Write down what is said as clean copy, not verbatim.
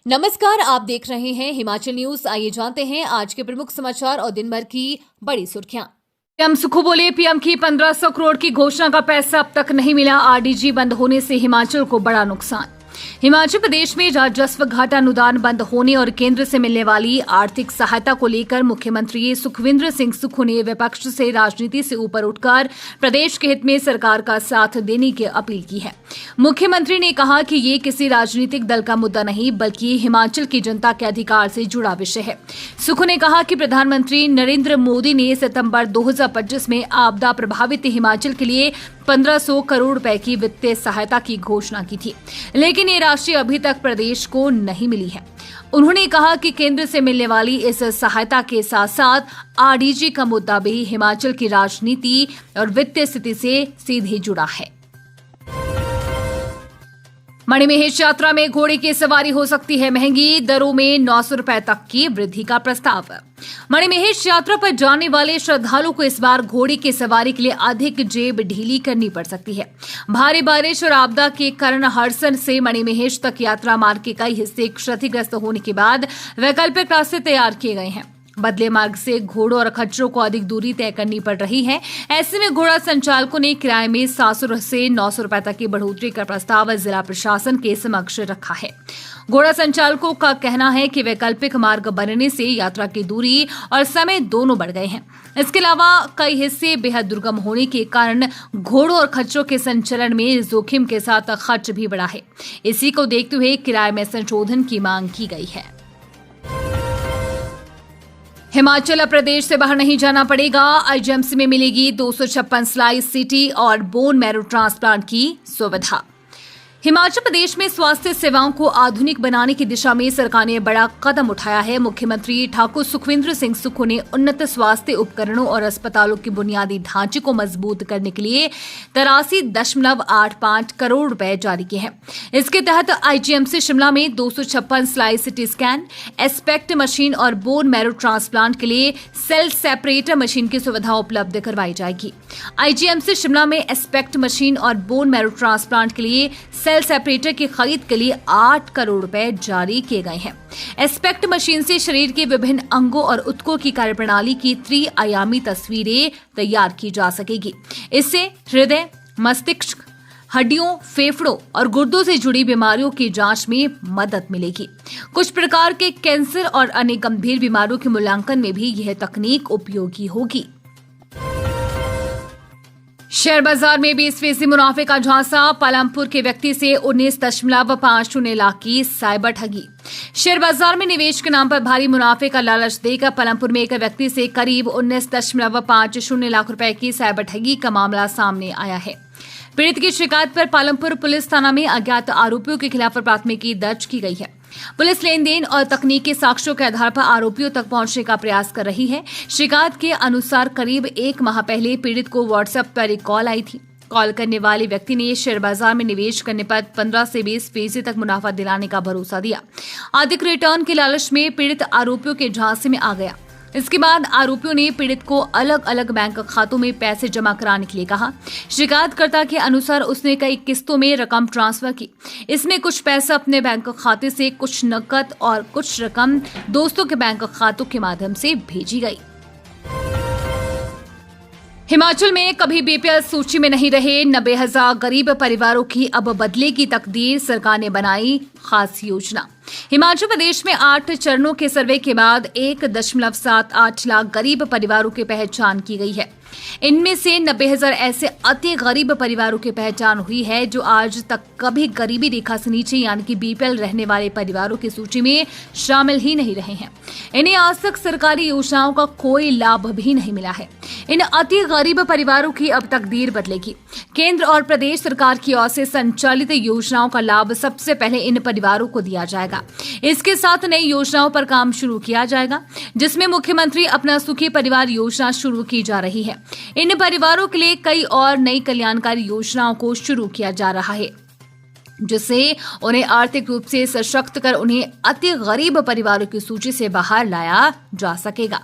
नमस्कार, आप देख रहे हैं हिमाचल न्यूज। आइए जानते हैं आज के प्रमुख समाचार और दिन भर की बड़ी सुर्खियां। पीएम सुक्खू बोले, पीएम की 1500 करोड़ की घोषणा का पैसा अब तक नहीं मिला। आरडीजी बंद होने से हिमाचल को बड़ा नुकसान। हिमाचल प्रदेश में राजस्व घाटा अनुदान बंद होने और केंद्र से मिलने वाली आर्थिक सहायता को लेकर मुख्यमंत्री सुखविंदर सिंह सुक्खू ने विपक्ष से राजनीति से ऊपर उठकर प्रदेश के हित में सरकार का साथ देने की अपील की है। मुख्यमंत्री ने कहा कि ये किसी राजनीतिक दल का मुद्दा नहीं बल्कि हिमाचल की जनता के अधिकार से जुड़ा विषय है। सुक्खू ने कहा कि प्रधानमंत्री नरेंद्र मोदी ने सितंबर 2025 में आपदा प्रभावित हिमाचल के लिए 1500 करोड़ रुपए की वित्तीय सहायता की घोषणा की थी, लेकिन ये राशि अभी तक प्रदेश को नहीं मिली है। उन्होंने कहा कि केंद्र से मिलने वाली इस सहायता के साथ साथ आरडीजी का मुद्दा भी हिमाचल की राजनीति और वित्तीय स्थिति से सीधे जुड़ा है। मणिमहेश यात्रा में घोड़े की सवारी हो सकती है महंगी, दरों में 900 रुपए तक की वृद्धि का प्रस्ताव। मणिमहेश यात्रा पर जाने वाले श्रद्धालुओं को इस बार घोड़े की सवारी के लिए अधिक जेब ढीली करनी पड़ सकती है। भारी बारिश और आपदा के कारण हडसन से मणिमहेश तक यात्रा मार्ग के कई हिस्से क्षतिग्रस्त होने के बाद वैकल्पिक रास्ते तैयार किए गए हैं। बदले मार्ग से घोड़ों और खच्चरों को अधिक दूरी तय करनी पड़ रही है। ऐसे में घोड़ा संचालकों ने किराए में 700 से 900 रुपए तक की बढ़ोतरी का प्रस्ताव जिला प्रशासन के समक्ष रखा है। घोड़ा संचालकों का कहना है कि वैकल्पिक मार्ग बनने से यात्रा की दूरी और समय दोनों बढ़ गए हैं। इसके अलावा कई हिस्से बेहद दुर्गम होने के कारण घोड़ों और खच्चरों के संचलन में जोखिम के साथ खर्च भी बढ़ा है। इसी को देखते हुए किराए में संशोधन की मांग की गई है। हिमाचल प्रदेश से बाहर नहीं जाना पड़ेगा। आईजीएमसी में मिलेगी 256 स्लाइस सीटी और बोन मैरो ट्रांसप्लांट की सुविधा। हिमाचल प्रदेश में स्वास्थ्य सेवाओं को आधुनिक बनाने की दिशा में सरकार ने बड़ा कदम उठाया है। मुख्यमंत्री ठाकुर सुखविंदर सिंह सुक्खू ने उन्नत स्वास्थ्य उपकरणों और अस्पतालों के बुनियादी ढांचे को मजबूत करने के लिए 83.85 करोड़ रुपए जारी किए हैं। इसके तहत आईजीएमसी शिमला में 256 slice CT scan, aspect machine और बोन मैरो ट्रांसप्लांट के लिए सेल सेपरेटर मशीन की सुविधा उपलब्ध करवाई जाएगी। आईजीएमसी शिमला में एस्पेक्ट मशीन और बोन मैरो ट्रांसप्लांट के लिए सेल सेपरेटर की खरीद के लिए 8 करोड़ रुपए जारी किए गए हैं। एस्पेक्ट मशीन से शरीर के विभिन्न अंगों और ऊतकों की कार्यप्रणाली की त्रिआयामी तस्वीरें तैयार की जा सकेगी। इससे हृदय, मस्तिष्क, हड्डियों, फेफड़ों और गुर्दों से जुड़ी बीमारियों की जांच में मदद मिलेगी। कुछ प्रकार के कैंसर और अन्य गंभीर बीमारियों के मूल्यांकन में भी यह तकनीक उपयोगी होगी। शेयर बाजार में 20% मुनाफे का झांसा। पालमपुर के व्यक्ति से 19.50 लाख की साइबर ठगी। शेयर बाजार में निवेश के नाम पर भारी मुनाफे का लालच देकर पालमपुर में एक व्यक्ति से करीब 19.50 लाख रुपए की साइबर ठगी का मामला सामने आया है। पीड़ित की शिकायत पर पालमपुर पुलिस थाना में अज्ञात आरोपियों के खिलाफ प्राथमिकी दर्ज की गई है। पुलिस लेनदेन और तकनीकी साक्ष्यों के आधार पर आरोपियों तक पहुंचने का प्रयास कर रही है। शिकायत के अनुसार करीब 1 माह पहले पीड़ित को व्हाट्सएप पर एक कॉल आई थी। कॉल करने वाले व्यक्ति ने शेयर बाजार में निवेश करने पर 15 से 20% तक मुनाफा दिलाने का भरोसा दिया। अधिक रिटर्न के लालच में पीड़ित आरोपियों के झांसे में आ गया। इसके बाद आरोपियों ने पीड़ित को अलग अलग बैंक खातों में पैसे जमा कराने के लिए कहा। शिकायतकर्ता के अनुसार उसने कई किस्तों में रकम ट्रांसफर की। इसमें कुछ पैसा अपने बैंक खाते से, कुछ नकद और कुछ रकम दोस्तों के बैंक खातों के माध्यम से भेजी गई। हिमाचल में कभी बीपीएल सूची में नहीं रहे 90,000 गरीब परिवारों की अब बदलेगी तकदीर। सरकार ने बनाई खास योजना। हिमाचल प्रदेश में 8 चरणों के सर्वे के बाद 1.78 लाख गरीब परिवारों की पहचान की गई है। इनमें से 90,000 ऐसे अति गरीब परिवारों की पहचान हुई है जो आज तक कभी गरीबी रेखा से नीचे यानी कि बीपीएल रहने वाले परिवारों की सूची में शामिल ही नहीं रहे हैं। इन्हें आज तक सरकारी योजनाओं का कोई लाभ भी नहीं मिला है। इन अति गरीब परिवारों की अब तकदीर बदलेगी। केंद्र और प्रदेश सरकार की ओर से संचालित योजनाओं का लाभ सबसे पहले इन परिवारों को दिया जाएगा। इसके साथ नई योजनाओं पर काम शुरू किया जाएगा, जिसमें मुख्यमंत्री अपना सुखी परिवार योजना शुरू की जा रही है। इन परिवारों के लिए कई और नई कल्याणकारी योजनाओं को शुरू किया जा रहा है, जिससे उन्हें आर्थिक रूप से सशक्त कर उन्हें अति गरीब परिवारों की सूची से बाहर लाया जा सकेगा।